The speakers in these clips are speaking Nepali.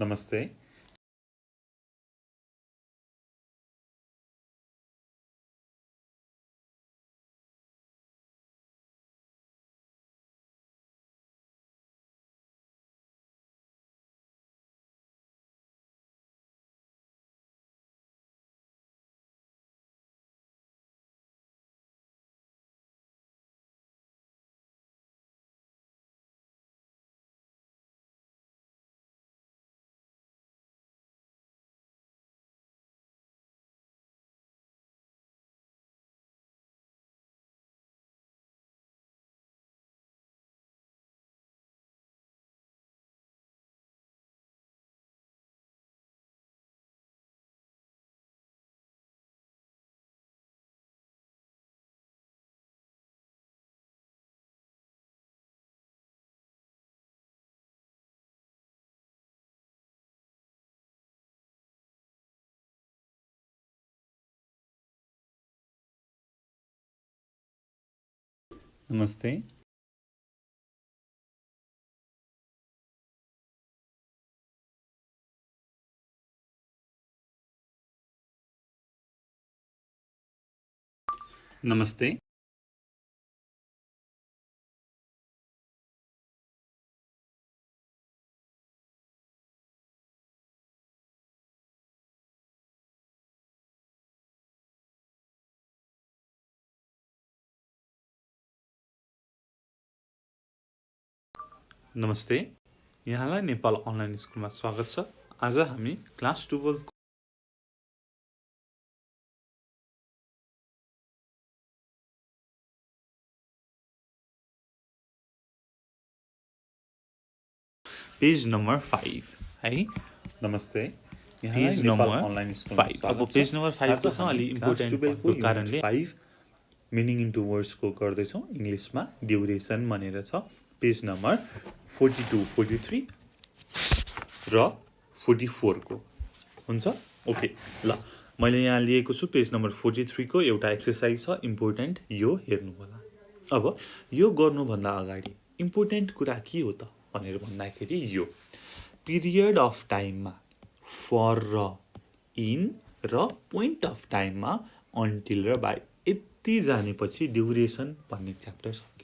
नमस्ते। नमस्ते। नमस्ते। नमस्ते। यहाँलाई नेपाल अनलाइन स्कुलमा स्वागत छ। आज हामी क्लास 12 पेज नम्बर 5 है। नमस्ते। पेज नम्बर 5 अब पेज नम्बर 5 को छ अलि इम्पोर्टेन्ट को कारणले 5 मिनिङ इन्टु वर्ड्स को गर्दै छौं। इंग्लिशमा ड्युरेसन भनेर छ। पेज नम्बर 42, 43 र 44 को हुन्छ। ओके ल मैले यहाँ लिएको छु पेज नम्बर 43 को एउटा एक्सरसाइज छ इम्पोर्टेन्ट, यो हेर्नु होला। अब यो गर्नु भन्दा अगाडि इम्पोर्टेन्ट कुरा के हो त भनेर भन्दाखेरि यो पिरियड अफ टाइममा फर र इन र पोइन्ट अफ टाइममा अन्टिल र बाई यति जानेपछि ड्युरेसन भन्ने च्याप्टर सकिन्छ।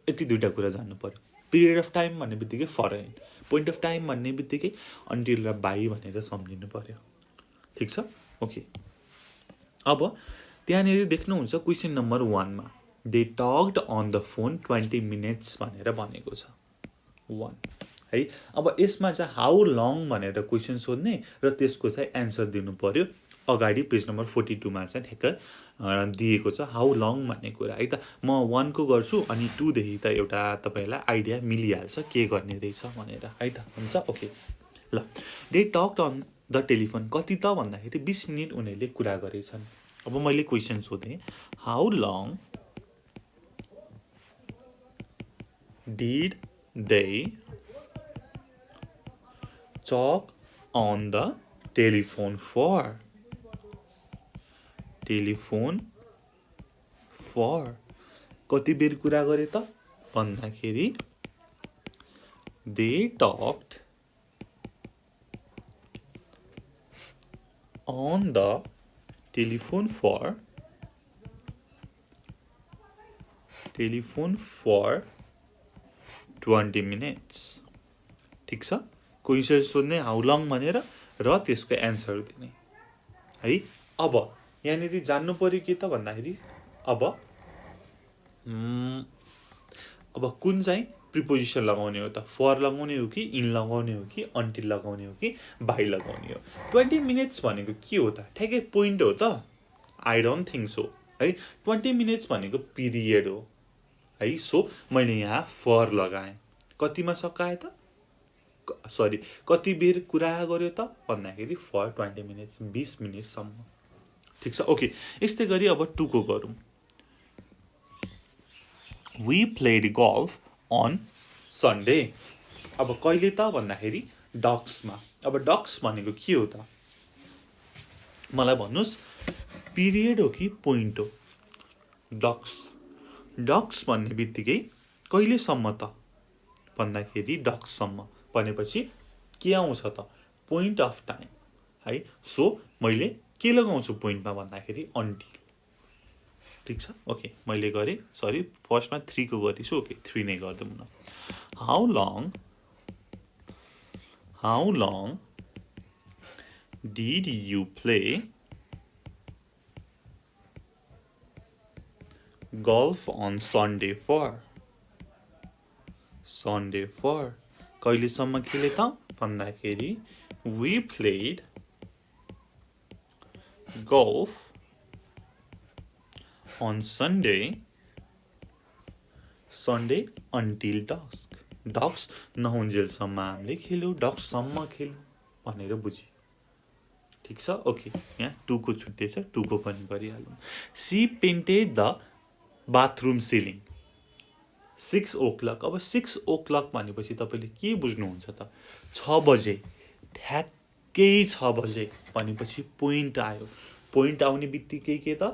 यति दुईटा कुरा जान्नु पर्यो। पिरियड अफ टाइम भन्ने बित्तिकै for in, point of time भन्ने बित्तिकै अन्टिल र बाई भनेर सम्झिनु पर्यो। ठिक छ। ओके अब त्यहाँनिर देख्नुहुन्छ क्वेसन नम्बर 1 मा they talked on the phone 20 minutes भनेर भनेको छ 1 है। अब यसमा चाहिँ हाउ लङ भनेर क्वेसन सोध्ने र त्यसको चाहिँ एन्सर दिनु पर्यो। अगाडि पेज नम्बर 42 मा चाहिँ ठ्याक्क दिएको छ हाउ लङ भन्ने कुरा है त। म 1 को गर्छु अनि 2 देखि त एउटा तपाईलाई आइडिया मिलिहाल्छ के गर्ने रहेछ भनेर है त। हुन्छ। ओके ल they talked on the telephone कति त भन्दाखेरि 20 मिनेट उनीहरूले कुरा गरेछन्। अब मैले क्वेसन सोधेँ how long did they talk on the telephone for कति बेर कुरा गरे त भन्दाखेरि they talked on the telephone for 20 minutes। ठिक छ। क्वेसन सोध्ने हाउ लङ भनेर र त्यसको एन्सर दिने है। अब यहाँनिर जान्नु पर्यो के त भन्दाखेरि अब कुन चाहिँ प्रिपोजिसन लगाउने हो त, फर लगाउने हो कि इन लगाउने हो कि अन्टिल लगाउने हो कि बाई लगाउने हो। 20 मिनट्स भनेको के हो त, ठ्याक्कै पोइन्ट हो त? आई डोन्ट थिङ्क सो है। 20 मिनट्स भनेको पिरियड हो है। सो मैले यहाँ फर लगाएँ। कतिमा सकाए त, सरी कति बेर कुरा गर्यो त भन्दाखेरि फर 20 मिनट्स 20 मिनटसम्म। ठिक छ। ओके यस्तै गरी अब 2 को गरौँ। We played golf on Sunday. अब कहिले त भन्दाखेरि डक्समा। अब डक्स भनेको के हो त मलाई भन्नुस्, पिरियड हो कि पोइन्ट हो? डक्स भन्ने बित्तिकै कहिलेसम्म त भन्दाखेरि डक्ससम्म भनेपछि के आउँछ त पोइन्ट अफ टाइम है सो मैले के लगाउँछु पोइन्टमा भन्दाखेरि अन्टिल ठीक छ ओके मैले गरेँ सरी फर्स्टमा 3 को गरिछु ओके 3 नै गर्दौँ न how long did you play golf on Sunday for कहिलेसम्म खेले त भन्दाखेरि we played golf on Sunday until dusk नहुन्जेलसम्म हामीले खेल्यौँ डक्ससम्म खेल्यौँ भनेर बुझ्यो ठीक छ ओके यहाँ 2 को छुट्टै छ 2 को पनि गरिहालौँ she painted the bathroom ceiling 6 o'clock अब 6 o'clock भनेपछि तपाईले के बुझ्नुहुन्छ त 6 बजे ठ्याक्कै 6 बजे भनेपछि पोइन्ट आयो पोइन्ट आउने बित्तिकै के त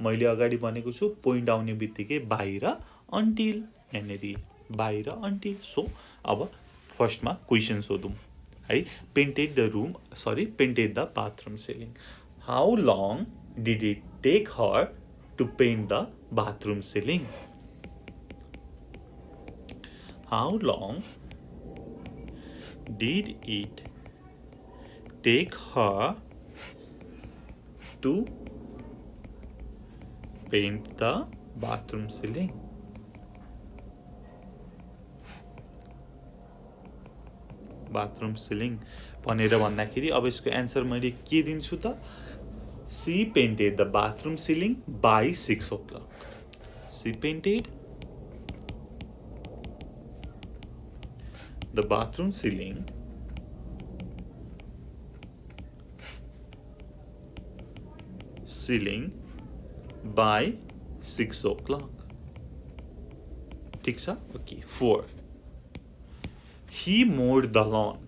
मैले अगाडि भनेको छु पोइन्ट आउने बित्तिकै बाहिर अन्टिल यहाँनेरि बाहिर अन्टिल सो अब फर्स्टमा क्वेशन सोधौँ है painted the bathroom ceiling how long did it take her to paint the bathroom ceiling how long did it take her to paint the bathroom ceiling bathroom ceiling भनेर भन्दाखेरि अब यसको एन्सर मैले के दिन्छु त she painted the bathroom ceiling by 6 o'clock she painted the bathroom ceiling by 6 o'clock ठीक छ okay 4 he mowed the lawn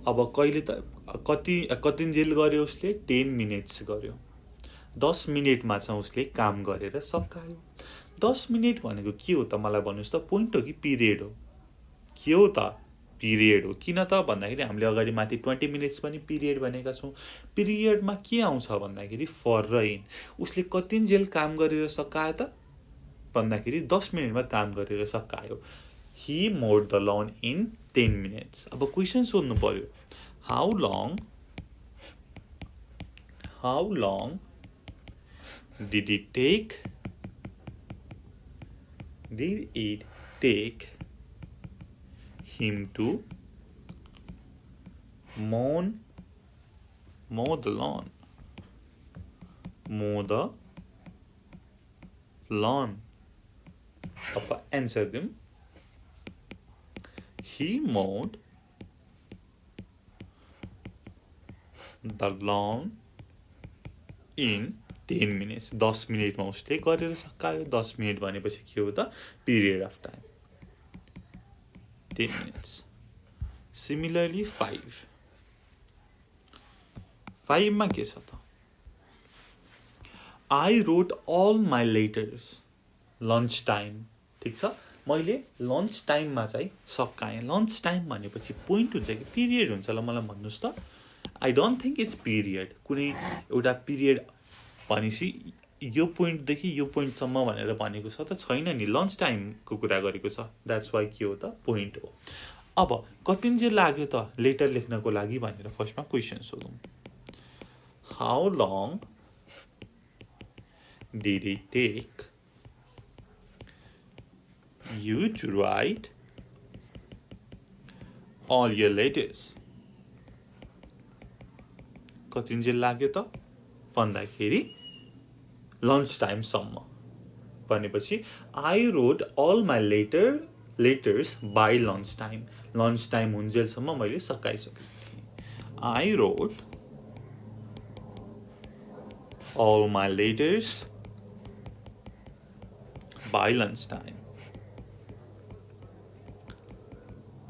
अब कहिले त कतिन्जेल गर्यो उसले 10 minutes गर्यो 10 मिनेटमा चाहिँ उसले काम गरेर सकायो 10 मिनेट भनेको के हो त मलाई भन्नुस् त पोइन्ट हो कि पिरियड हो के हो त पिरियड हो किन त भन्दाखेरि हामीले अगाडि माथि 20 मिनेट्स पनि पिरियड भनेका छौं पिरियडमा के आउँछ भन्दाखेरि फर र इन उसले कतिन्जेल काम गरेर सकायो त भन्दाखेरि 10 मिनेटमा काम गरेर सकायो he mowed the lawn in 10 minutes अब क्वेशन सोध्नु पर्यो how long did it take him to mow the lawn अब आन्सर दिउँ he mowed the lawn in 10 minutes 10 मिनेटमा उसले गरेर सकायो 10 मिनेट भनेपछि के हो त period of time 10 minutes similarly 5 मा के छ त I wrote all my letters lunch time ठीक छ मैले लन्च टाइममा चाहिँ सकाएँ लन्च टाइम भनेपछि पोइन्ट हुन्छ कि पिरियड हुन्छ ल मलाई भन्नुस् त I don't think it's period कुनै एउटा पिरियड भनेपछि यो पोइन्टदेखि यो पोइन्टसम्म भनेर भनेको छ त छैन नि लन्च टाइमको कुरा गरेको छ द्याट्स वाइ के हो त पोइन्ट हो अब कतिन्जेल लाग्यो त लेटर लेख्नको लागि भनेर फर्स्टमा क्वेशन सोधौँ how long did it take you to write all your letters कतिन्जेल लाग्यो त भन्दाखेरि लन्च टाइम सम्म भनेपछि I wrote all my letters by lunch time lunch time हुन्जेलसम्म मैले सकाइसकेको थिएँ I wrote all my letters by lunch time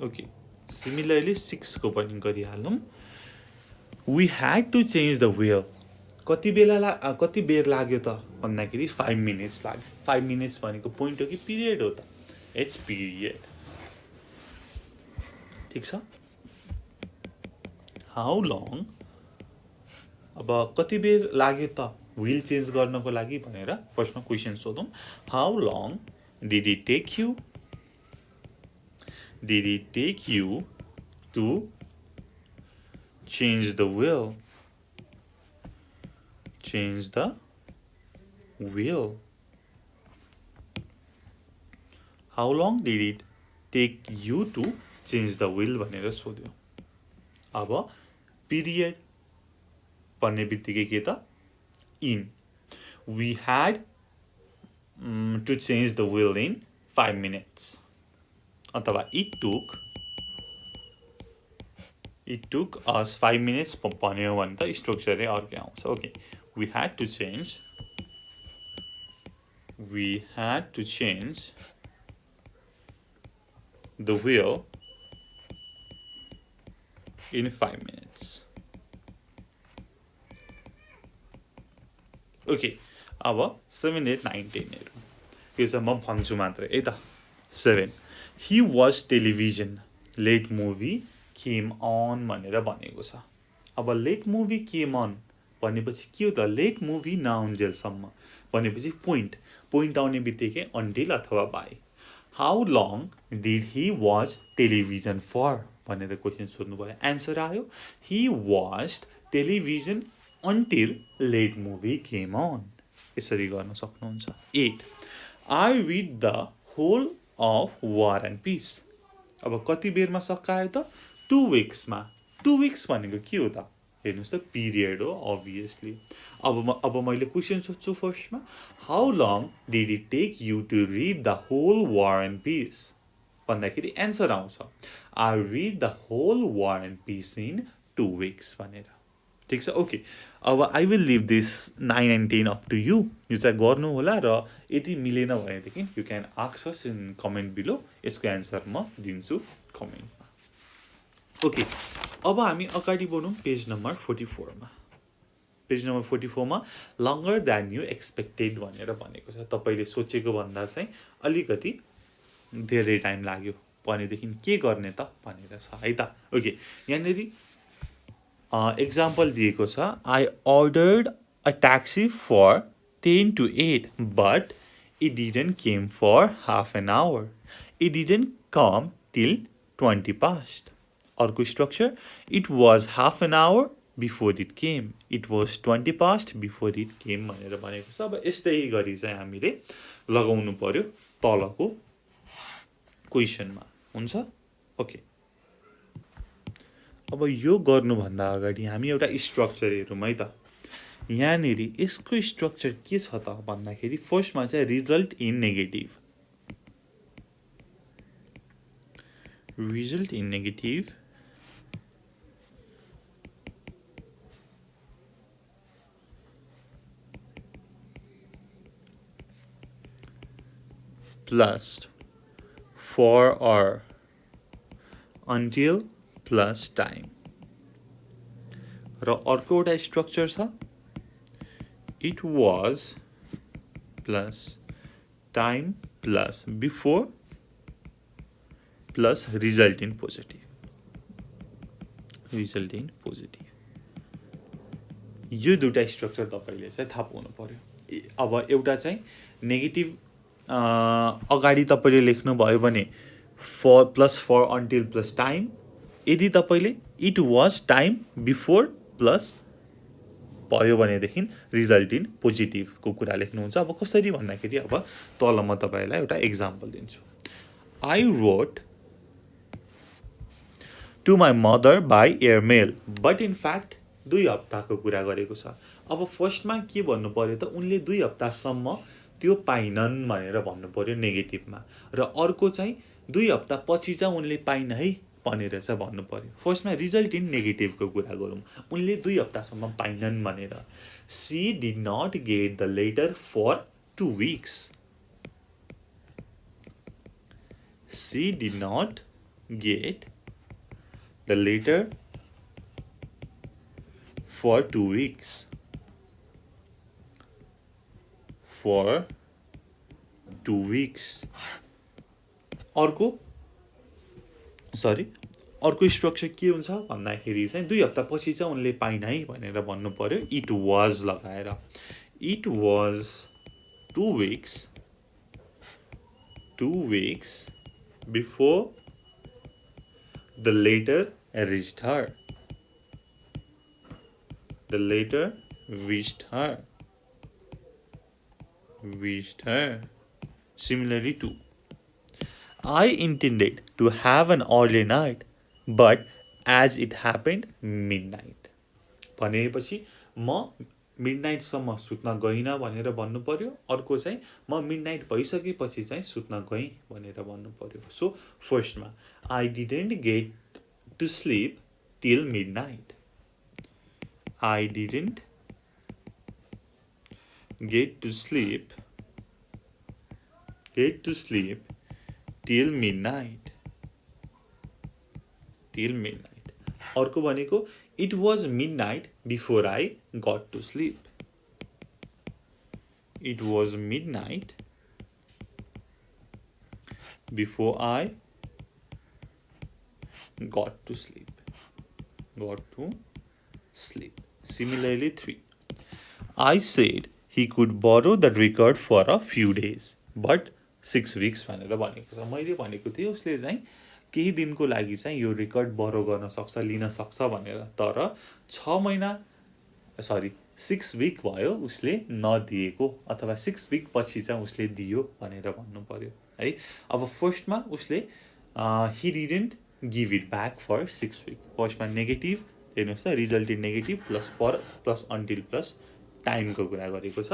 Okay. Similarly, 6 को पनि गरिहालौं. We had to change the wheel. कति बेर लाग्यो त भन्दाखेरि 5 minutes लाग्यो. 5 minutes भनेको पोइन्ट हो कि पिरियड हो त? It's period. ठीक छ? हाउ लङ अब कति बेर लाग्यो त व्हील चेन्ज गर्नको लागि भनेर फर्स्टमा क्वेसन सोधौँ how long did it take you to change the wheel how long did it take you to change the wheel भनेर सोध्यो अब पिरियड भन्ने बित्तिकै के त in we had to change the wheel in 5 minutes अथवा it took us 5 minutes भन्यो भने त स्ट्रक्चरै अर्कै आउँछ okay we had to change the wheel in 5 minutes okay अब 7 8 9 10 हेरौँ यो चाहिँ म भन्छु मात्रै है त 7 he watched television late movie came on भनेर भनेको छ अब लेट मुभी केम अन भनेपछि के हो त लेट मुभी नआउन्जेलसम्म भनेपछि पोइन्ट आउने बित्तिकै अन्टिल अथवा by how long did he watch television for भनेर क्वेसन सोध्नुभयो एन्सर आयो he watched television until late movie came on यसरी गर्न सक्नुहुन्छ 8 I read the whole of War and Peace अब कति बेरमा सकायो त 2 weeksमा 2 weeks भनेको के हो त हेर्नुहोस् त पिरियड हो अभियसली अब मैले क्वेसन सोध्छु फर्स्टमा how long did it take you to read the whole War and Peace भन्दाखेरि एन्सर आउँछ I read the whole War and Peace in 2 weeks भनेर ठिक छ ओके अब I will leave this 9 and 10 up to you यो चाहिँ गर्नु होला र यदि मिलेन भनेदेखि you can ask us in comment below यसको एन्सर म दिन्छु कमेन्टमा ओके अब हामी अगाडि बढौँ पेज नम्बर 44 मा पेज नम्बर 44 मा लङ्गर देन यु एक्सपेक्टेड भनेर भनेको छ तपाईले सोचेको भन्दा चाहिँ अलिकति धेरै टाइम लाग्यो भनेदेखि के गर्ने त भनेर छ है त ओके यहाँनेरि एक्जाम्पल दिएको छ I ordered a taxi for 10 to 8 but it didn't came for half an hour it didn't come till 20 past अर्को structure it was half an hour before it came it was 20 past before it came भनेर भनेको छ अब यस्तै गरी चाहिँ हामीले लगाउनु पर्यो तलको क्वेसनमा हुन्छ ओके अब यो गर्नुभन्दा अगाडि हामी एउटा स्ट्रक्चर हेरौँ है त यहाँनेरि यसको स्ट्रक्चर के छ त भन्दाखेरि फर्स्टमा चाहिँ result in negative plus for or until plus time र अर्को एउटा स्ट्रक्चर छ it was plus time plus before plus result in positive यो दुईटा स्ट्रक्चर तपाईले चाहिँ थाहा पाउनु पर्यो अब एउटा चाहिँ नेगेटिभ अगाडि तपाईले लेख्नु भयो भने for plus for until plus time यदि तपाईले it was time before plus भयो भनेदेखि रिजल्ट इन पोजिटिभको कुरा लेख्नुहुन्छ अब कसरी भन्दाखेरि अब तल म तपाईलाई एउटा एक्जाम्पल दिन्छु I wrote to my mother by airmail but in fact 2 हप्ताको कुरा गरेको छ अब फर्स्टमा के भन्नु पर्यो त उनले 2 हप्तासम्म त्यो पाइनन् भनेर भन्नु पर्यो नेगेटिभमा र अर्को चाहिँ 2 हप्ता पछि चाहिँ उनले पाइन है भनेर चाहिँ भन्नु पर्यो फर्स्टमा रिजल्ट इन नेगेटिभको कुरा गरौँ उनले 2 हप्तासम्म पाइनन् भनेर she did not get the letter for 2 weeks she did not get the letter for 2 weeks for 2 weeks अर्को अर्को स्ट्रक्चर के हुन्छ भन्दाखेरि चाहिँ 2 हप्तापछि चाहिँ उनले पाइन है भनेर भन्नु पर्यो इट वाज लगाएर it was 2 weeks before the letter reached her. The letter reached her. Similarly to I intended to have an early night, but as it happened, midnight. भनेपछि म मिडनाइटसम्म सुत्न गइनँ भनेर भन्नु पर्यो अर्को चाहिँ म मिडनाइट भइसकेपछि चाहिँ सुत्न गएँ भनेर भन्नु पर्यो सो फर्स्टमा I didn't get to sleep till midnight I didn't get to sleep till midnight. अर्को भनेको it was midnight before I got to sleep. It was midnight before I got to sleep. Similarly, 3. I said he could borrow the record for a few days, but 6 weeks भनेर भनेको छ मैले भनेको थिएँ उसले चाहिँ केही दिनको लागि चाहिँ यो रेकर्ड बरो गर्न सक्छ लिन सक्छ भनेर तर 6 विक भयो उसले नदिएको अथवा 6 विक पछि चाहिँ उसले दियो भनेर भन्नु पर्यो है अब फर्स्टमा उसले he didn't give it back for 6 week फर्स्टमा नेगेटिभ हेर्नुहोस् त result in negative plus for plus until plus टाइमको कुरा गरेको छ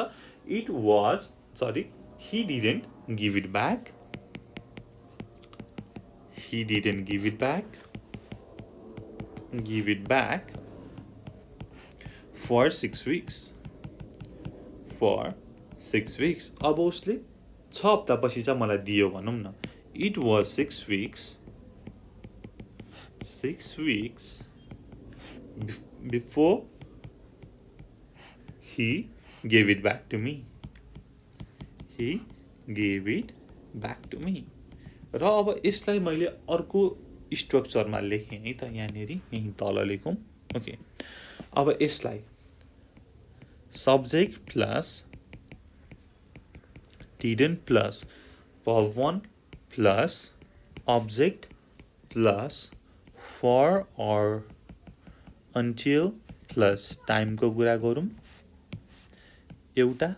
he didn't give it back for 6 weeks अब उसले 6 हप्तापछि चाहिँ मलाई दियो भनौँ न it was 6 weeks before he gave it back to me. र अब यसलाई मैले अर्को स्ट्रक्चरमा लेखेँ है त यहाँनेरि यही तल लेखौँ ओके अब यसलाई subject plus didn't plus verb 1 plus object plus for or until plus टाइमको कुरा गरौँ एउटा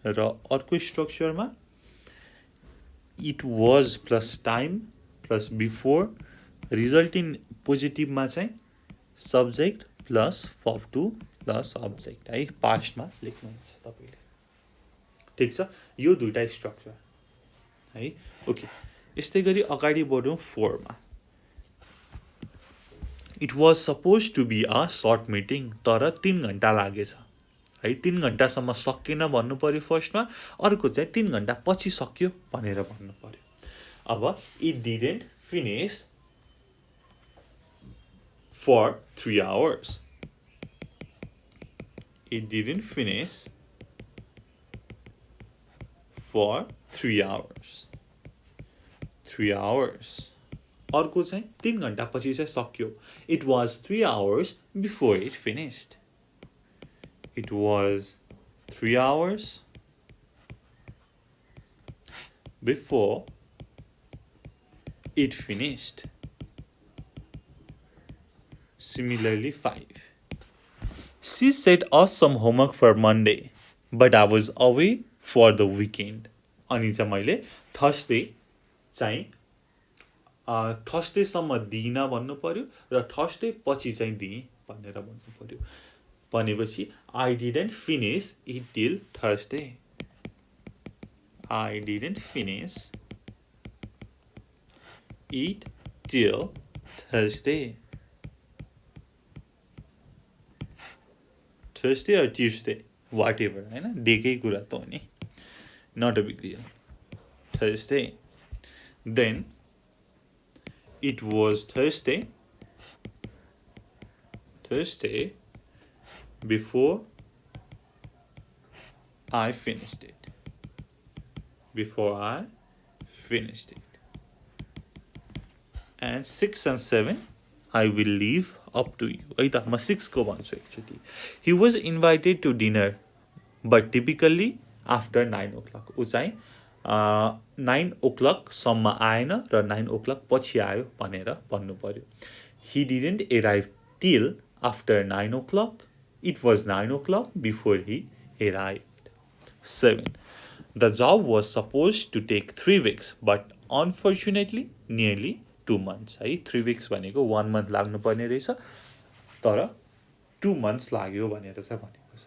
र अर्को स्ट्रक्चरमा it was plus time plus before result in पोजिटिभमा चाहिँ subject plus verb 2 plus object है पास्टमा लेख्नुहुन्छ तपाईँले ठिक छ यो दुईटा स्ट्रक्चर है ओके यस्तै गरी अगाडि बढौँ 4 मा It was supposed to be a short meeting तर 3 घण्टा लागेछ है 3 घण्टासम्म सकिएन भन्नु पर्यो फर्स्टमा अर्को चाहिँ 3 घण्टा पछि सक्यो भनेर भन्नु पर्यो अब it didn't finish for 3 hours it didn't finish for 3 hours अर्को चाहिँ 3 घण्टा पछि चाहिँ सक्यो it was 3 hours before it finished it was 3 hours before it finished similarly 5 she set us some homework for Monday but I was away for the weekend अनि चाहिँ मैले थर्सडे चाहिँ थर्सडेसम्म दिइनँ भन्नु पर्यो र थर्सडे पछि चाहिँ दिएँ भनेर भन्नु पर्यो भनेपछि I didn't finish it till Thursday I didn't finish it till Thursday or Tuesday whatever हैन डेकै कुरा त हो नि not a big deal Thursday then it was Thursday before I finished it and 6 and 7 I will leave up to you. है त म 6 को भन्छु एकचोटि. He was invited to dinner but typically after 9 o'clock. ऊ चाहिँ 9 o'clock सम्म आएन र 9 o'clock पछि आयो भनेर भन्नु पर्यो. He didn't arrive till after 9 o'clock. It was 9 o'clock before he arrived. 7. The job was supposed to take 3 weeks but unfortunately nearly 2 months. है 3 weeks भनेको 1 month लाग्नु पर्ने रहेछ तर 2 months लाग्यो भनेर चाहिँ भनेको छ.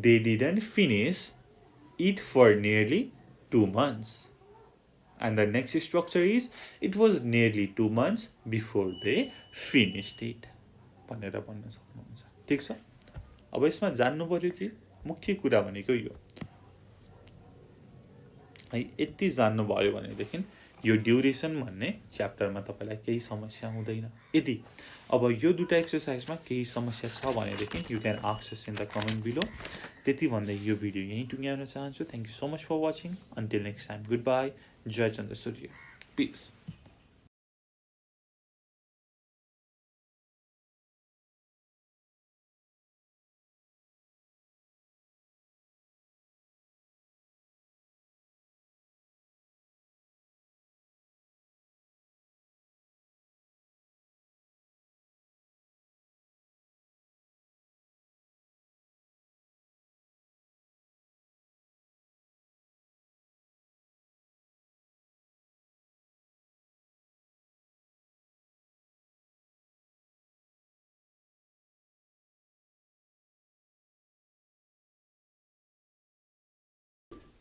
They didn't finish it for nearly 2 months. And the next structure is it was nearly 2 months before they finished it. भनेर भन्न सक्नुहुन्छ. ठीक छ. अब यसमा जान्नु पर्यो कि मुख्य कुरा भनेको यो है. यति जान्नु भयो भनेदेखि यो ड्युरेसन भन्ने च्याप्टरमा तपाईलाई केही समस्या हुँदैन. यदि अब यो दुटा एक्सरसाइजमा केही समस्या छ भनेदेखि you can ask us in the comment below. त्यति भन्दै यो भिडियो यहीँ टुङ्ग्याउन चाहन्छु. Thank you so much for watching. Until next time, good bye. जय चन्द्र सूर्य. पिस.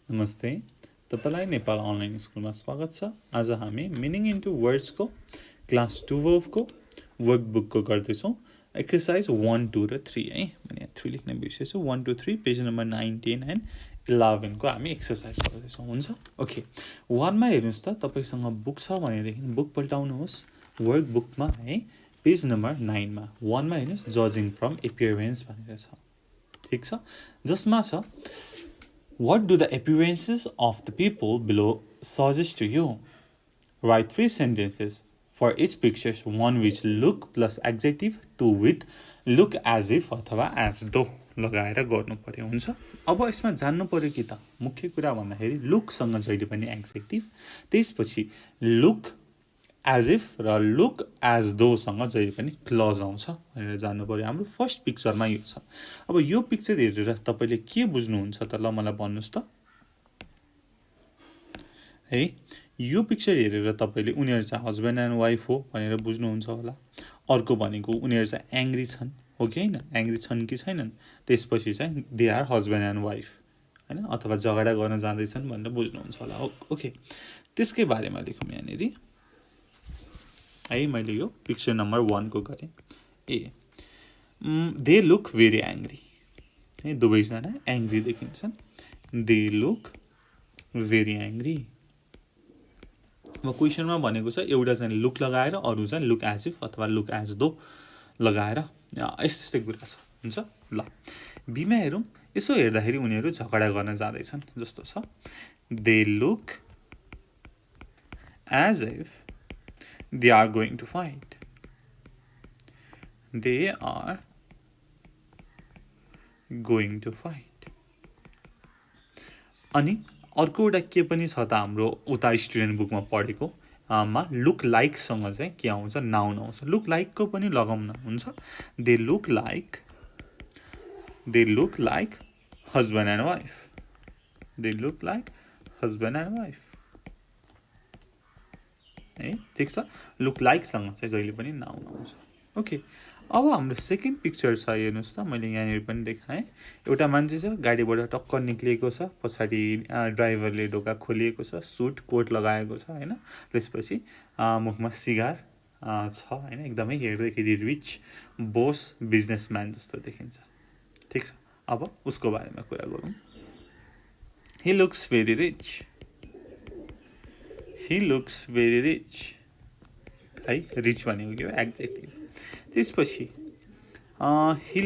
नमस्ते, तपाईलाई नेपाल अनलाइन स्कुलमा स्वागत छ. आज हामी मिनिङ इन्टु वर्ड्सको क्लास 12 को वर्कबुकको गर्दैछौँ. एक्सरसाइज 1, 2 र 3 है. मैले 3 लेख्न बिर्सेछु. 1, 2, 3 पेज नम्बर 9, 10 एन्ड 11 को हामी एक्सरसाइज गर्दैछौँ. हुन्छ. ओके. 1 मा हेर्नुहोस् त, तपाईसँग बुक छ भनेदेखि बुक पल्टाउनुहोस्. वर्कबुकमा है पेज नम्बर 9 मा 1 मा हेर्नुहोस् जजिङ फ्रम एपियरेन्स भनेर छ. ठीक छ. जसमा छ What do the appearances of the people below suggest to you? Write 3 sentences for each picture. 1 with look plus adjective, 2 with look as if अथवा as though लगाएर गर्नु पर्यो. हुन्छ. अब यसमा जान्नु पर्यो कि त मुख्य कुरा भन्दाखेरि लुकसँग जहिले पनि एड्जेक्टिभ, त्यसपछि लुक एज इफ र लुक एज दो सँग जहिले पनि क्लज आउँछ भनेर जान्नु पर्यो. हाम्रो फर्स्ट पिक्चरमा यो छ. अब यो पिक्चर हेरेर तपाईँले के बुझ्नुहुन्छ त ल मलाई भन्नुहोस् त है. यो पिक्चर हेरेर तपाईँले उनीहरू चाहिँ हस्बेन्ड एन्ड वाइफ हो भनेर बुझ्नुहुन्छ होला. अर्को भनेको उनीहरू चाहिँ एङ्ग्री छन् हो कि होइन, एङ्ग्री छन् कि छैनन्. त्यसपछि चाहिँ they are husband and wife होइन, अथवा झगडा गर्न जाँदैछन् भनेर बुझ्नुहुन्छ होला. ओके. त्यसकै बारेमा लेखौँ यहाँनिर है. मैले यो पिक्चर नम्बर 1 को गरेँ. ए दे लुक भेरी एङ्ग्री है. दुवैजना एङ्ग्री देखिन्छन्. They look very angry. अब क्वेसनमा भनेको छ एउटा चाहिँ लुक लगाएर अरू चाहिँ लुक एज इफ अथवा लुक एज दो लगाएर यस्तै कुरा छ. हुन्छ. ल बीमा हेरौँ. यसो हेर्दाखेरि उनीहरू झगडा गर्न जाँदैछन् जस्तो छ. They look as if they are going to fight. They are going to fight. अनि अर्को एउटा के पनि छ त हाम्रो उता स्टुडेन्ट बुकमा पढेको मा लुक लाइकसँग चाहिँ के आउँछ, नाउन आउँछ. लुक लाइकको पनि लगाउन. हुन्छ. They look like husband and wife. They look like husband and wife है. ठिक छ. लुक लाइकसँग चाहिँ जहिले पनि नाउन आउँछ. ओके. अब हाम्रो सेकेन्ड पिक्चर छ. हेर्नुहोस् त, मैले यहाँनिर पनि देखाएँ. एउटा मान्छे छ, गाडीबाट टक्क निक्लिएको छ. पछाडि ड्राइभरले ढोका खोलिएको छ, सुट कोट लगाएको छ होइन. त्यसपछि मुखमा सिगार छ होइन. एकदमै हेर्दाखेरि रिच बोस बिजनेसम्यान जस्तो देखिन्छ. ठिक छ. अब उसको बारेमा कुरा गरौँ. He looks very rich. He looks very rich. है. रिच भनेको के हो, एड्जेक्टिभ. त्यसपछि he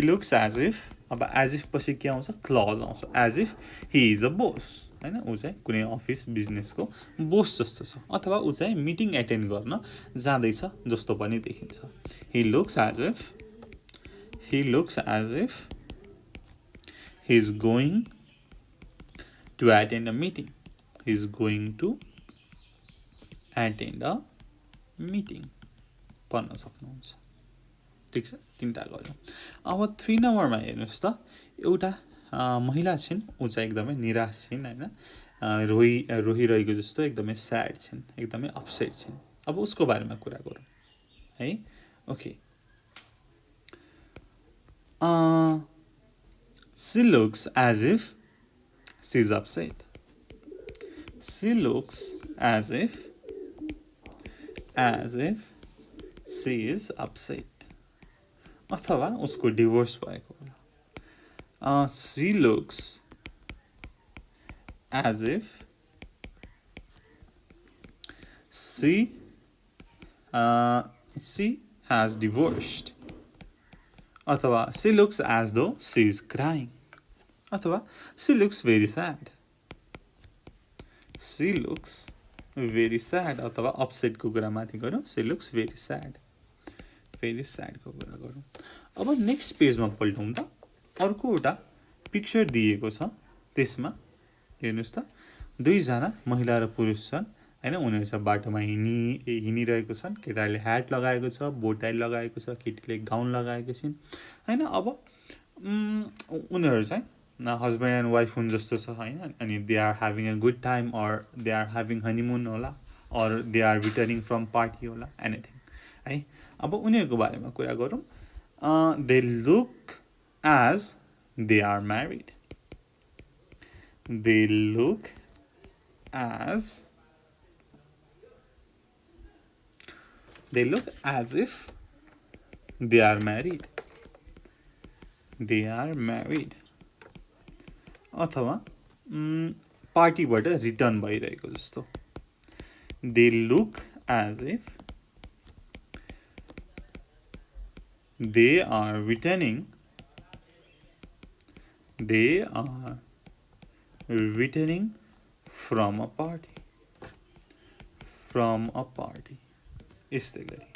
looks as if. अब एज इफ पछि के आउँछ, क्लज आउँछ. As if he is a boss. हैन उ चाहिँ कुनै अफिस बिजनेसको बोस जस्तो छ अथवा उ चाहिँ मिटिङ एटेन्ड गर्न जाँदैछ जस्तो पनि देखिन्छ he looks as if he is going to attend a meeting he is going to attend a meeting पढ्न सक्नुहुन्छ ठीक छ तीनटा गर्यौं अब 3 नम्बरमा हेर्नुस् त एउटा महिला छिन् उ चाहिँ एकदमै निराश छिन् हैन रोहिरहेको जस्तो एकदमै स्याड छिन् एकदमै अपसेट छिन् अब उसको बारेमा कुरा गरौँ है okay she looks as if she is upset she looks as if she is upset अथवा उसको डिभोर्स भएको होला she looks as if she has divorced अथवा she looks as though she is crying अथवा she looks very sad अथवा अपसेट को कुरा माथि गरौँ she looks very sad को कुरा गरौँ अब नेक्स्ट पेजमा पल्टौँ त अर्को एउटा पिक्चर दिएको छ त्यसमा हेर्नुस् त दुईजना महिला र पुरुष छन् हैन उनीहरु चाहिँ बाटोमा हिँडिरहेको छन् केटाले ह्याट लगाएको छ बोटाई लगाएको छ केटीले गाउन लगाएको छिन् हैन अब उनीहरु चाहिँ हस्बैन्ड एन्ड वाइफ हुन् जस्तो छ हैन अनि they are having a good time or they are having honeymoon होला or they are returning from party होला एनीथिङ है अब उनीहरुको बारेमा कुरा गरौँ they look as they are married they look as if they are married अथवा पार्टीबाट रिटर्न भइरहेको जस्तो they look as if they are returning from a party यस्तै गरी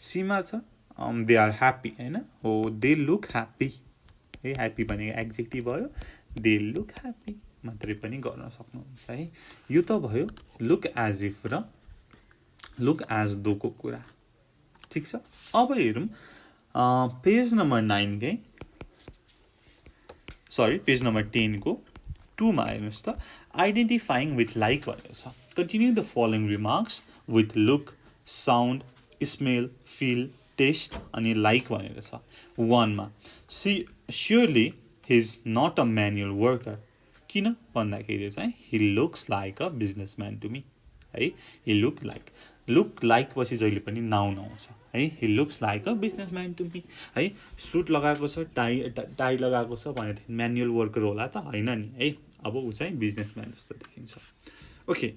सीमा छ they are happy हैन हो they look happy है ह्यापी भनेको एडजेक्टिभ भयो they look happy मात्रै पनि गर्न सक्नुहुन्छ है यो त भयो look as if र look as though को कुरा ठीक छ अब हेरौँ पेज नम्बर 9 कै पेज नम्बर 10 को 2 मा हेर्नुस् त आइडेन्टिफाइङ विथ लाइक भनेको छ continue the following remarks with look sound smell feel taste अनि लाइक भनेको छ 1 मा surely he is not a manual worker किन भन्दाखेरि चाहिँ he looks like a businessman to me है he look like पछि जहिले पनि नाउन आउँछ है he looks like a businessman to me है सुट लगाएको छ टाई लगाएको छ भनेदेखि म्यानुअल वर्कर होला त हैन नि है अब उ चाहिँ बिजनेसम्यान जस्तो देखिन्छ ओके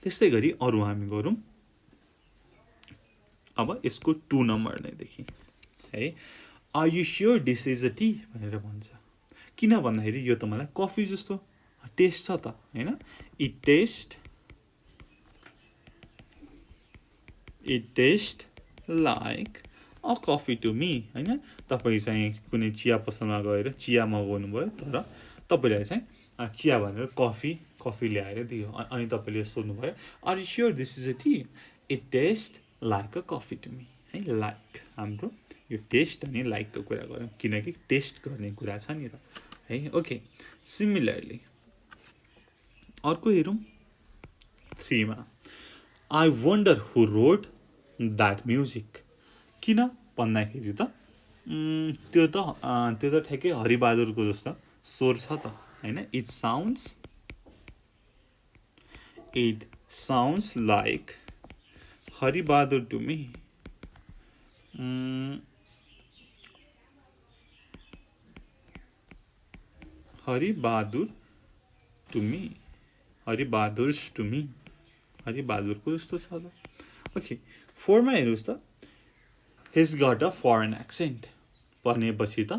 त्यस्तै गरी अरु हामी गरौँ अब यसको 2 नम्बर नै देखि है are you sure this is a tea भनेर भन्छ किन भन्दाखेरि यो त मलाई कफी जस्तो टेस्ट छ त हैन it taste like a coffee to me हैन तपाई चाहिँ कुनै चिया पसलमा गएर चिया मगाउनु भयो तर तपाईलाई चाहिँ चिया भनेर कफी ल्याएर दियो अनि तपाईले सोध्नु भयो are you sure this is a tea it taste like a coffee to me है लाइक हाम्रो यो टेस्ट अनि लाइक को कुरा गरौँ किनकि टेस्ट गर्ने कुरा छ नि त है ओके सिमिलरली अर्को हेरौँ 3 मा I wonder who wrote that music किन भन्दाखेरि त त्यो त ठ्याक्कै हरिबहादुरको जस्तो स्वर छ त हैन it sounds like Haribahadur to me हरिबहादुरको जस्तो छ त ओके 4 मा हेर्नुस् त he's got a foreign accent भनेपछि त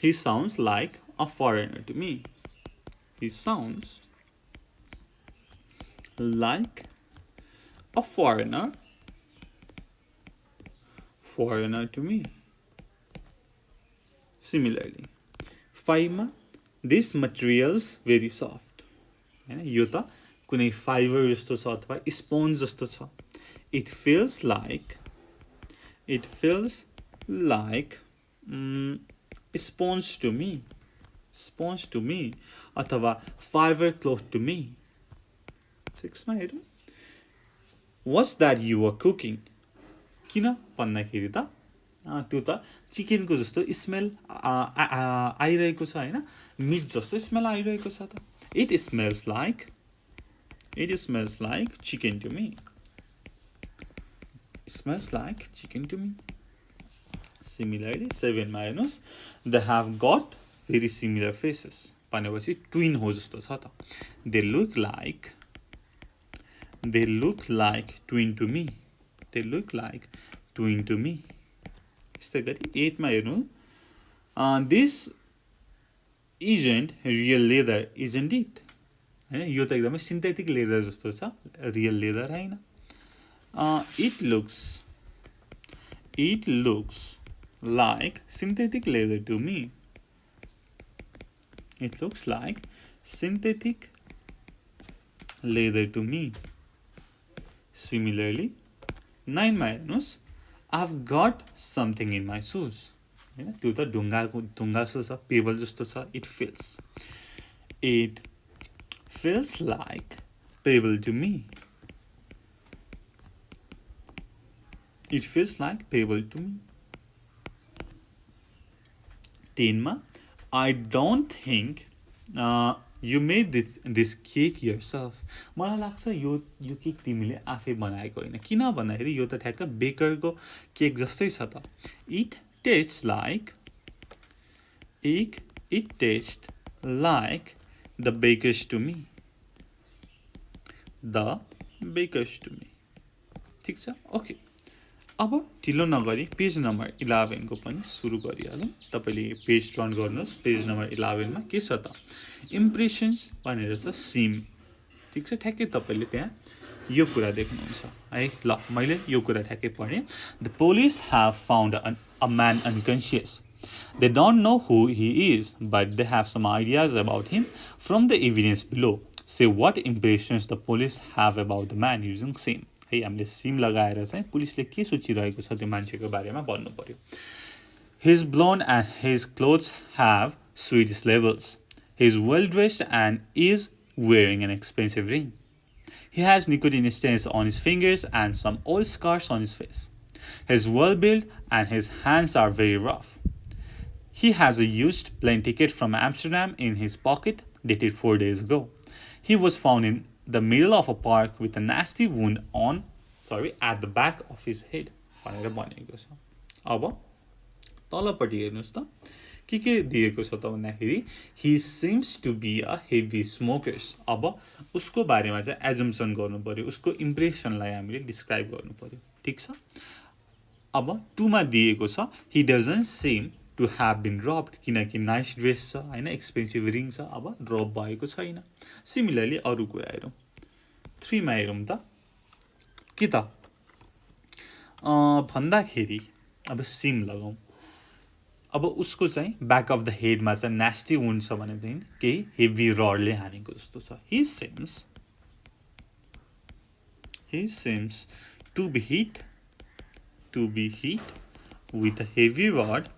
he sounds like a foreigner to me He sounds like a foreigner to me. Similarly, 5 मा this materials very soft. हैन यो त कुनै फाइबर जस्तो छ अथवा स्पोन्ज जस्तो छ. It feels like sponge to me अथवा fiber cloth to me. 6 मा हेरौँ. What's that you are cooking? किन भन्दाखेरि त त्यो त चिकनको जस्तो स्मेल आइरहेको छ हैन, मिट जस्तो स्मेल आइरहेको छ त. It smells like chicken to me. Smells like chicken to me. Similarly, 7 मा हेर्नुस्. They have got very similar faces. भनेपछि ट्विन हो जस्तो छ त. They look like twin to me. यस्तै गरी 8 मा हेर्नु. This isn't real leather, isn't it? हैन यो त एकदमै सिन्थेटिक लेदर जस्तो छ, रियल लेदर हैन. It looks like synthetic leather to me. It looks like synthetic leather to me. Similarly, 9 मा हेर्नुस्. I've got something in my shoes. हैन त्यो त ढुङ्गा जस्तो छ, पेबल जस्तो छ. It feels like pebble to me. It feels like pebble to me. 10 मा I don't think you made this cake yourself. मलाई लाग्छ यो केक तिमीले आफै बनाएको हैन. किन भन्दाखेरि यो त ठ्याक्क बेकरको केक जस्तै छ त. It tastes like the bakers to me. ठीक छ. ओके, अब ढिलो नगरी पेज नम्बर 11 को पनि सुरु गरिहालौँ. तपाईले पेज टर्न गर्नुहोस्. पेज नम्बर 11 मा के छ त? इम्प्रेसन्स भनेर छ, सिम. ठीक छ. ठ्याक्कै तपाईले त्यहाँ यो कुरा देख्नुहुन्छ है. ल मैले यो कुरा ठ्याक्कै पढेँ. The police have found a man unconscious. They don't know who he is, but they have some ideas about him from the evidence below. Say what impressions the police have about the man using SIM. है हामीले सिम लगाएर चाहिँ पुलिसले के सोचिरहेको छ त्यो मान्छेको बारेमा भन्नु पर्यो. He's blonde and his clothes have Swedish labels. He's well dressed and is wearing an expensive ring. He has nicotine stains on his fingers and some old scars on his face. He's well built and his hands are very rough. He has a used plane ticket from Amsterdam in his pocket dated 4 days ago. He was found in the middle of a park with a nasty wound at the back of his head. भनेर भनेको छ. अब तलपट्टि हेर्नुस् त के दिएको छ त भन्दाखेरि he seems to be a heavy smoker. अब उसको बारेमा चाहिँ एजम्पसन गर्नु पर्यो, उसको इम्प्रेसनलाई हामीले डिस्क्राइब गर्नु पर्यो. ठीक छ. अब 2 मा दिएको छ he doesn't seem to have been robbed. किनकि नाइस ड्रेस छ हैन, एक्सपेन्सिभ रिङ छ. अब ड्रप भएको छैन. सिमिलरली अरु कुरा हेरौँ. 3 मा हेरौँ त के त भन्दाखेरि अब सिम लगाउँ. अब उसको चाहिँ ब्याक अफ द हेडमा चाहिँ नास्टी वुन्ड छ भनेदेखि केही हेभी रडले हानेको जस्तो छ. He seems to be hit with a heavy rod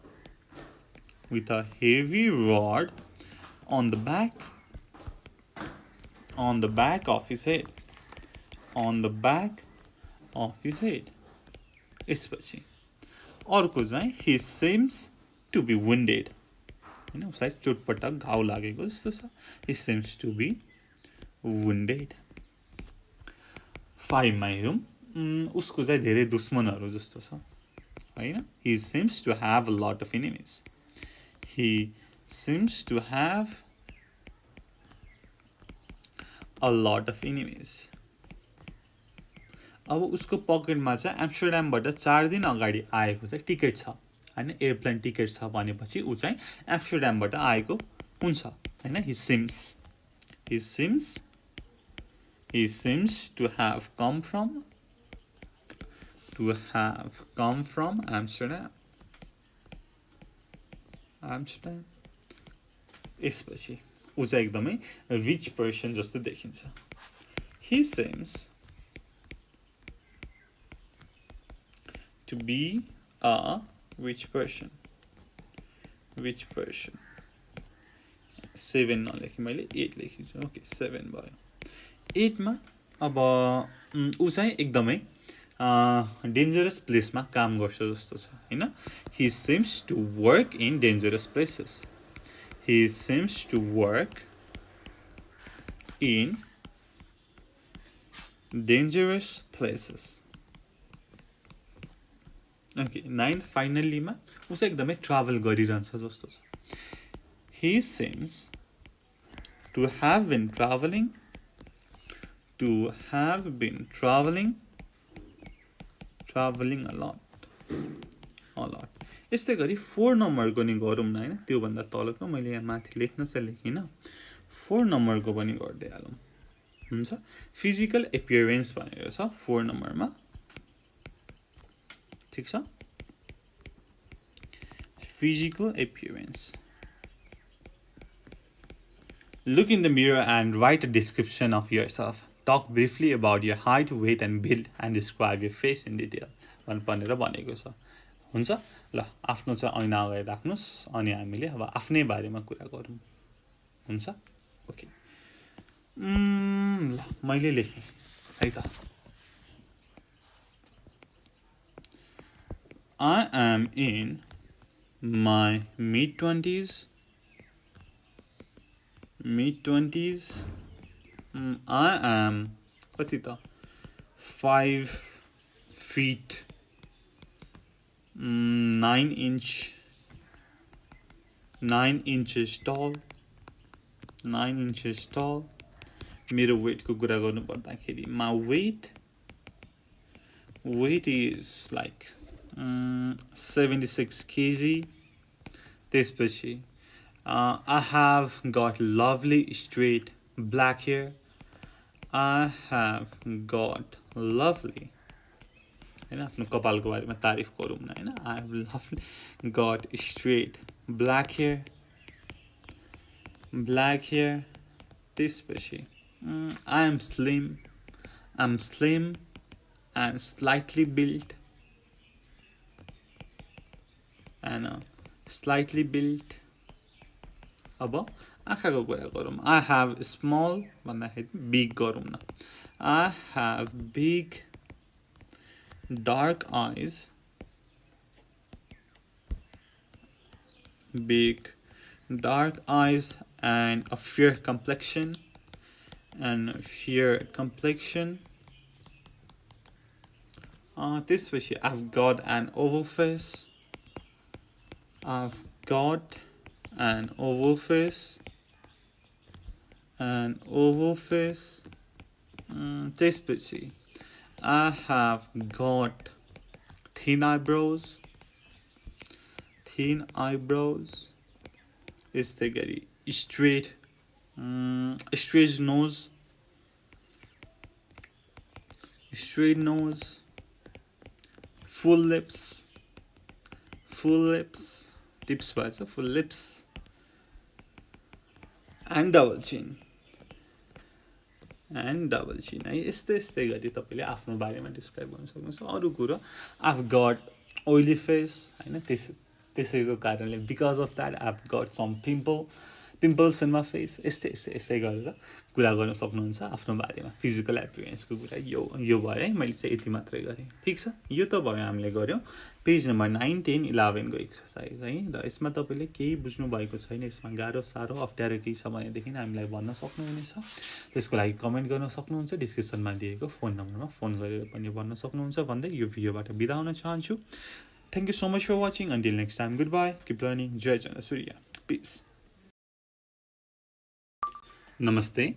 on the back of his head. यसपछि अर्को चाहिँ he seems to be wounded. हैन उसलाई चोटपटक घाउ लागेको जस्तो छ. He seems to be wounded. 5 मा हेरौँ. उसको चाहिँ धेरै दुश्मनहरू जस्तो छ हैन. He seems to have a lot of enemies. अब उसको पकेटमा चाहिँ एम्स्टर्डमबाट 4 दिन अगाडि आएको चाहिँ टिकट छ हैन, एयरप्लेन टिकट छ भनेपछि उ चाहिँ एम्स्टर्डमबाट आएको हुन्छ हैन. He seems he seems to have come from Amsterdam. यसपछि ऊ चाहिँ एकदमै रिच पर्सन जस्तो देखिन्छ. He seems to be a rich person. 7 नलेखी मैले 8 लेखेको छु. ओके 7 भयो. 8 मा अब ऊ चाहिँ एकदमै डेन्जरस प्लेसमा काम गर्छ जस्तो छ हैन. He seems to work in dangerous places. He seems to work in dangerous places. Okay, 9 finally मा ऊ चाहिँ एकदमै ट्राभल गरिरहन्छ जस्तो छ. He seems to have been traveling a lot. यस्तै गरी 4 नम्बरको नि गरौँ न हैन. त्यो भन्दा तलको मैले यहाँ माथि लेख्न चाहिँ लेखिन. 4 नम्बरको पनि गर्दै हालौँ. हुन्छ. फिजिकल एपियरेन्स भनेर छ 4 नम्बरमा. ठीक छ. Physical appearance. Look in the mirror and write a description of yourself. Talk briefly about your height, weight and build and describe your face in detail. भनेर भनेको छ. हुन्छ. ल आफ्नो चाहिँ ऐना अगाडि राख्नुस् अनि हामीले अब आफ्नै बारेमा कुरा गरौँ. हुन्छ. ओके. ल मैले लेखेँ है त. I am in my mid-20s. I am 5 feet 9 inches tall. मेरो weight को कुरा गर्नु पर्दाखेरि my weight is like 76 kg. त्यसपछि I have got lovely straight black hair. I have got lovely हैन. आफ्नो कपालको बारेमा तारिफ गरौँ न हैन. I have lovely got straight black hair. त्यसपछि I am slim and slightly built. अब आँखाको कुरा गरौँ. I have small भन्दाखेरि big गरौँ न. I have big dark eyes. And a fair complexion. त्यसपछि I've got an oval face. त्यसपछि I have got thin eyebrows. यस्तै गरी straight nose. Full lips. Tips भएछ. Full lips and double chin है. यस्तै गरी तपाईले आफ्नो बारेमा डिस्क्राइब गर्न सक्नुहुन्छ. अरु कुरा I've got oily face हैन. त्यसैको कारणले because of that I've got some pimples in my face. यस्तै गरेर कुरा गर्न सक्नुहुन्छ आफ्नो बारेमा. फिजिकल एपियरेन्सको कुरा यो भयो है. मैले चाहिँ यति मात्रै गरेँ. ठीक छ. यो त भयो हामीले गर्यौं. पेज नम्बर 9, 10, 11 को एक्सरसाइज है. र यसमा तपाईले केही बुझ्नु भएको छैन, यसमा गाह्रो सारो अप्ठ्यारो केही छ भनेदेखि हामीलाई भन्न सक्नुहुनेछ. त्यसको लागि कमेन्ट गर्न सक्नुहुन्छ. डिस्क्रिप्सनमा दिएको फोन नम्बरमा फोन गरेर पनि भन्न सक्नुहुन्छ भन्दै यो भिडियोबाट बिदा हुन चाहन्छु. Thank you so much for watching. Until next time, goodbye. Keep learning. Jai Surya. Peace. नमस्ते.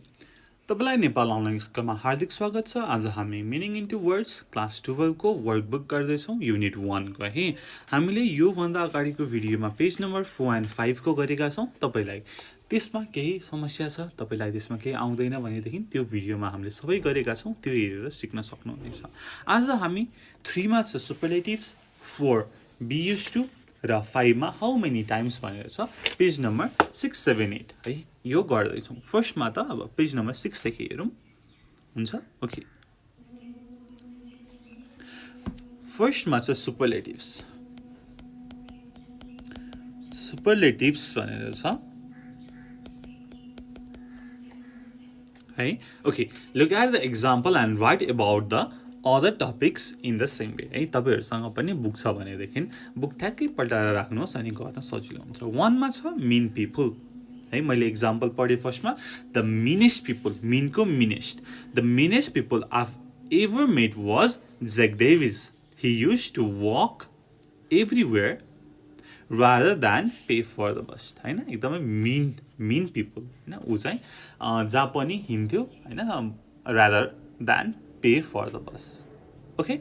तपाईलाई नेपाल अनलाइन स्कुलमा हार्दिक स्वागत छ. आज हामी मिनिङ इन्टु वर्ड्स क्लास 12 को वर्कबुक गर्दै छौं. युनिट 1 को है. हामीले यो भन्दा अगाडिको भिडियोमा पेज नम्बर 4 and 5 को गरेका छौं. तपाईलाई त्यसमा केही समस्या छ तपाईलाई त्यसमा केही आउँदैन भनेदेखि त्यो भिडियोमा हामीले सबै गरेका छौं त्यो हेरेर सिक्न सक्नुहुनेछ आज हामी 3 मा छ सुपरलेटिभ्स 4 be used to र 5 मा how many times भनेर छ पेज नम्बर 678 है यो गर्दै छौं फर्स्ट मा त अब पेज नम्बर 6 देखि हेरौं हुन्छ ओके फर्स्ट मा छ सुपरलेटिभ्स भनेर छ है okay look at the example and write about the other topics in the same way है तपाईहरुसँग पनि बुक छ भनेदेखि बुक ठ्याक्कै पल्टाएर राख्नुहोस् अनि गर्न सजिलो हुन्छ 1 मा छ mean people है मैले एक्जाम्पल पढे फर्स्टमा द meanest people mean को meanest the meanest people I've ever met was Jack Davis he used to walk everywhere rather than pay for the bus हैन एकदमै mean people हैन उ चाहिँ जहाँ पनि हिँड्थ्यो हैन rather than pay for the bus okay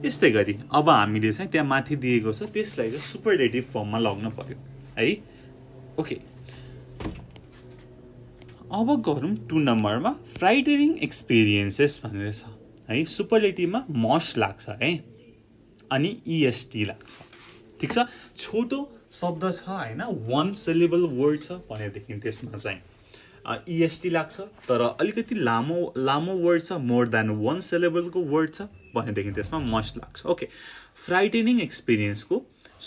यस्तै गरी अब हामीले चाहिँ त्यहाँ माथि दिएको छ त्यसलाई चाहिँ सुपरलेटिभ फर्ममा लग्न पर्यो है ओके अब गरौँ 2 नम्बरमा फ्राइटनिङ एक्सपिरियन्सेस भनेर छ है सुपरलेटिभमा मस्ट लाग्छ है अनि EST लाग्छ ठीक छ छोटो शब्द छ हैन 1 सिलेबल वर्ड छ भनेदेखि त्यसमा चाहिँ EST लाग्छ तर अलिकति लामो वर्ड छ मोर देन 1 सिलेबल को वर्ड छ भनेदेखि त्यसमा मस्ट लाग्छ ओके फ्राइटनिङ एक्सपिरियन्स को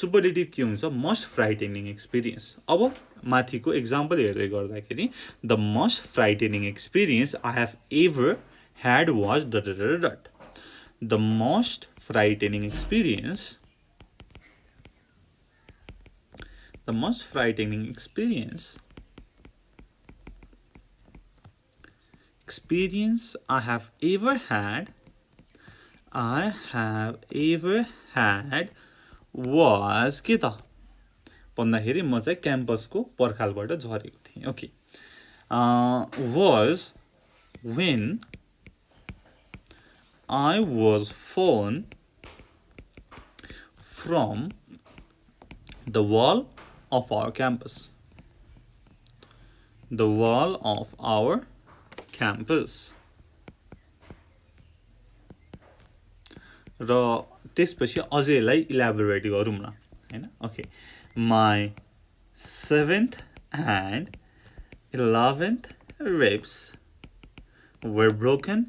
सुपरलेटिभ के हुन्छ मस्ट फ्राइटनिङ एक्सपिरियन्स अब माथिको एक्जाम्पल हेर्दै गर्दाखेरि the most frightening experience I have ever had was ... The most frightening experience I have ever had was के त भन्दाखेरि म चाहिँ क्याम्पसको पर्खालबाट झरेको थिएँ okay was when I was fallen from the wall of our campus. The wall of our campus. र त्यसपछि अझै यसलाई इलाबोरेट गरौँ न हैन okay my 7th and 11th ribs were broken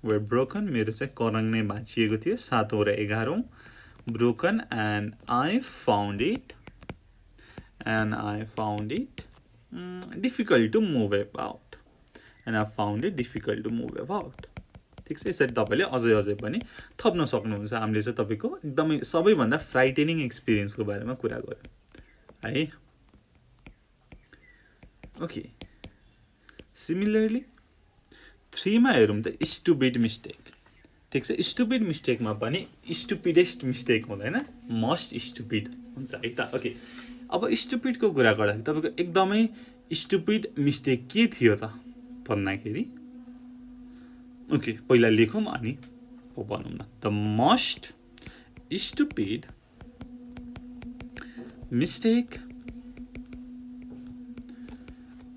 मेरो चाहिँ करङ नै भाँचिएको थियो 7औं र 11औं broken and I found it difficult to move about ठीक छ यसरी तपाईले अझै पनि थप्न सक्नुहुन्छ हामीले चाहिँ तपाईको एकदमै सबैभन्दा फ्राइटनिङ एक्सपिरियन्सको बारेमा कुरा गर्यौं है ओके सिमिलरली 3 मा हेरौँ त स्टुपिड मिस्टेक ठीक छ स्टुपिड मिस्टेकमा पनि स्टुपिडेस्ट मिस्टेक हुँदैन मोस्ट स्टुपिड हुन्छ है त ओके अब स्टुपिड को कुरा गर्दा तपाईको एकदमै स्टुपिड मिस्टेक के थियो त भन्दाखेरि ओके पहिला लेखौँ अनि बनाउँ न the most stupid mistake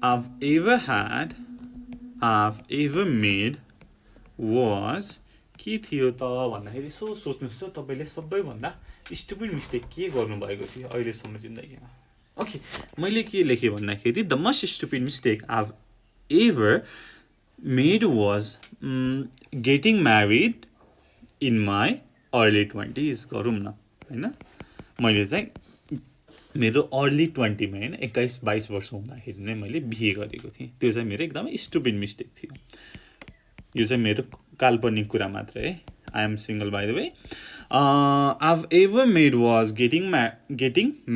I've ever made was के थियो त भन्दाखेरि सो सोच्नुस् त तपाईले सबैभन्दा स्टुपिड मिस्टेक के गर्नु भएको थियो अहिले सम्म जिन्दगीमा ओके मैले के लेखे भन्दाखेरि the most stupid mistake I've ever made was getting married in my early 20s गरौँ न हैन मैले चाहिँ मेरो अर्ली 20 मा हैन 21-22 वर्ष हुँदाखेरि नै मैले बिहे गरेको थिएँ त्यो चाहिँ मेरो एकदमै स्टुपिड मिस्टेक थियो यो चाहिँ मेरो काल्पनिक कुरा मात्र है I am single by the way I've ever made was getting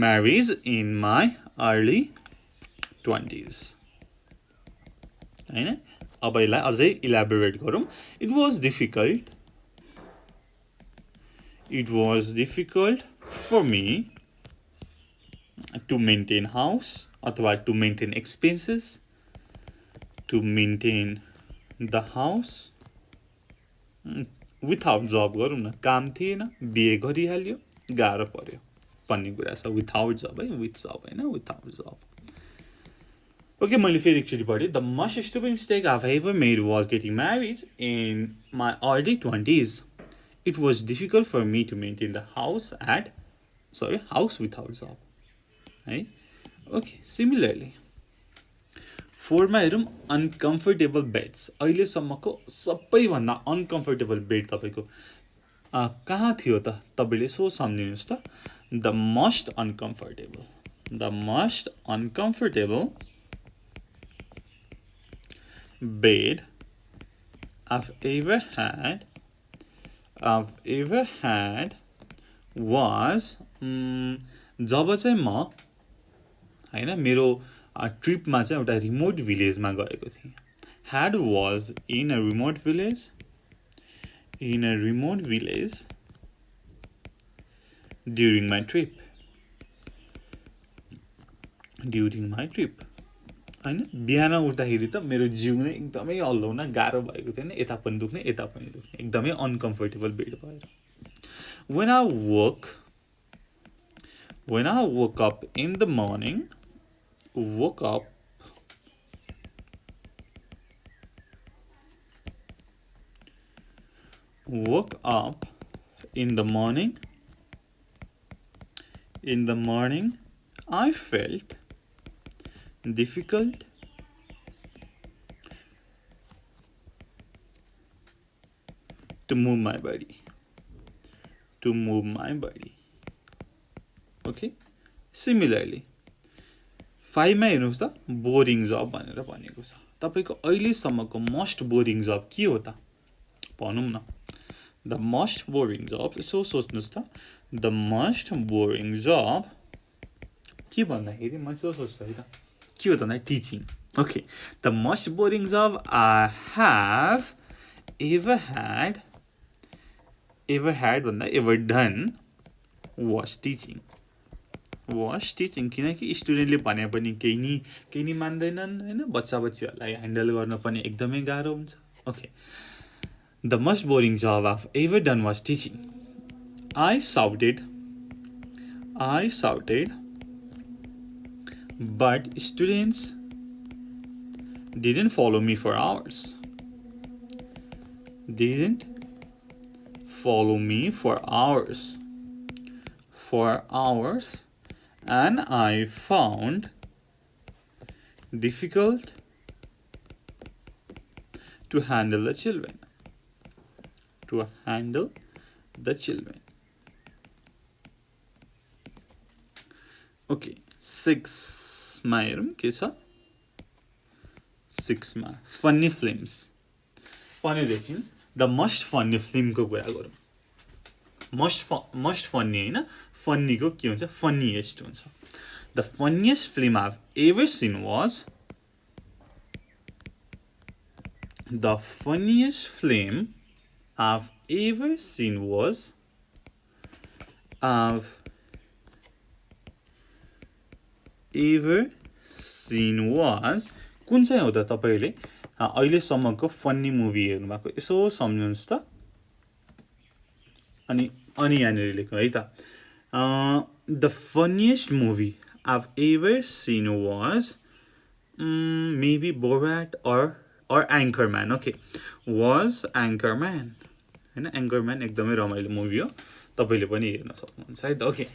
married in my early 20s हैन अब यसलाई अझै इलाबोरेट गरौँ it was difficult for me to maintain house अथवा to maintain expenses to maintain the house without job गरौँ न काम थिएन बिहे गरिहाल्यो गाह्रो पर्यो भन्ने कुरा छ without job है with job हैन without job Okay, मैले फेरि एकचोटि पढेँ. The most stupid mistake I've ever made was getting married in my early 20s. It was difficult for me to maintain the house without job. है. Okay, similarly. 4 मा हेरौँ uncomfortable beds. अहिलेसम्मको सबैभन्दा uncomfortable bed तपाईँको कहाँ थियो त? तपाईँले सो सम्झिनुहोस् त. The most uncomfortable bed I've ever had was जब चाहिँ म हैन मेरो ट्रिपमा चाहिँ एउटा रिमोट भिलेजमा गएको थिएँ. Had was in a remote village during my trip. हैन बिहान उठ्दाखेरि त मेरो जिउ नै एकदमै हल्लाउन गाह्रो भएको थियो. यता पनि दुख्ने यता पनि दुख्ने एकदमै अनकम्फर्टेबल बेड भएर. When I woke up in the morning, I felt difficult to move my body. Okay, similarly 5 मा हेर्नुस् त बोरिङ जब भनेर भनेको छ. तपाईको अहिलेसम्मको मोस्ट बोरिङ जब के हो त भनौं न. The most boring job, so सोच्नुस् त. The most boring job के भन्दाखेरि म सो सोच्छु है त. के हो त भन्दा teaching. Okay, the most boring job I have ever done was teaching. किनकि स्टुडेन्टले भने पनि केही नि मान्दैनन् हैन. बच्चाहरूलाई ह्यान्डल गर्न पनि एकदमै गाह्रो हुन्छ. Okay, the most boring job I've ever done was teaching. I shouted, but students didn't follow me for hours. And I found difficult to handle the children. Okay, 6 मा हेरौँ के छ. 6 मा फन्नी फिल्म्स. भनेदेखि द मोस्ट फन्नी फिल्मको कुरा गरौँ. मोस्ट फन्नी हैन, फन्नीको के हुन्छ फन्नीएस्ट हुन्छ. The funniest film I've ever seen was कुन चाहिँ हो त तपाईले अहिलेसम्मको फन्नी मुभी हेर्नु भएको यसो सम्झ्नुस् त. अनि यहाँनिर लेख्नु है त. The funniest movie I've ever seen was maybe Borat or Anchorman. Okay, was Anchorman. हैन Anchorman एकदमै रमाइलो मुभी हो. तपाईले पनि हेर्न सक्नुहुन्छ है त. Okay,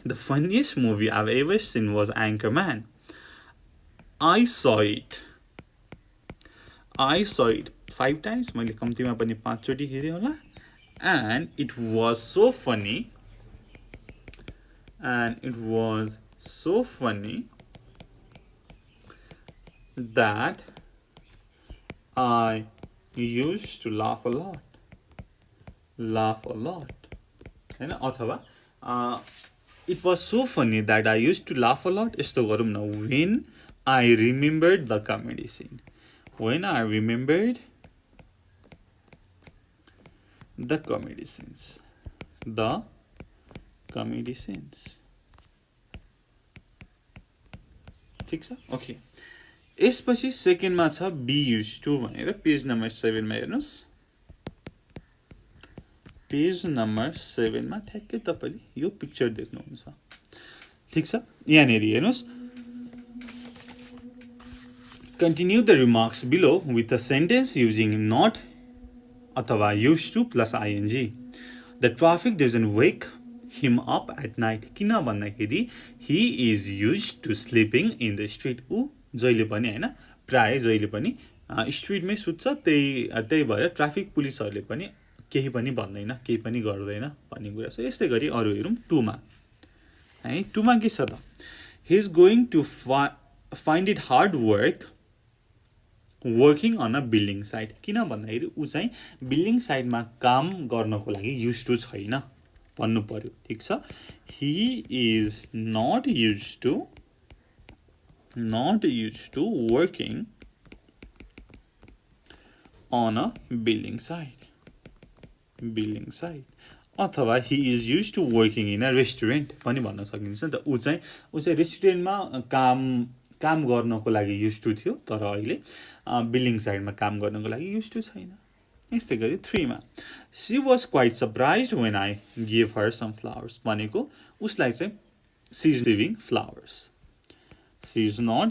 the funniest movie I've ever seen was Anchorman. I saw it 5 times. मैले कम्तीमा पनि 5 चोटी हेरे होला. And it was so funny that I used to laugh a lot. हैन अथवा it was so funny that I used to laugh a lot. यस्तो गरौँ न. When I remembered the comedy scene. The comedy scenes. ठीक छ. ओके, यसपछि सेकेन्डमा छ बी युज टु भनेर. पेज नम्बर 7 मा हेर्नुस्. पेज नम्बर 7 मा ठ्याक्कै तपाईले यो पिक्चर देख्नुहुन्छ. ठिक छ यहाँनेरि हेर्नुस् Continue the remarks below with a sentence using not अथवा used to plus ing. The traffic doesn't wake him up at night. किन भन्दाखेरि he is used to sleeping in the street. ऊ जहिले पनि हैन प्राय जहिले पनि स्ट्रिटमै सुत्छ त्यही भएर ट्राफिक पुलिसहरूले पनि केही पनि भन्दैन केही पनि गर्दैन भन्ने कुरा छ यस्तै गरी अरु हेरौं 2 मा है 2 मा के छ त he is going to find it hard working on a building site किन भन्दाखेरि उ चाहिँ बिल्डिङ साइटमा काम गर्नको लागि युज्ड टु छैन भन्नु पर्यो ठीक छ he is not used to working on a building site अथवा he is used to working in a restaurant पनि भन्न सकिन्छ नि त उ चाहिँ रेस्टुरेन्टमा काम गर्नको लागि युज्ड टु थियो तर अहिले बिल्डिङ साइडमा काम गर्नको लागि युज्ड टु छैन यस्तै गरी 3 मा she was quite surprised when I gave her some flowers भनेको उसलाई चाहिँ she is receiving flowers she is not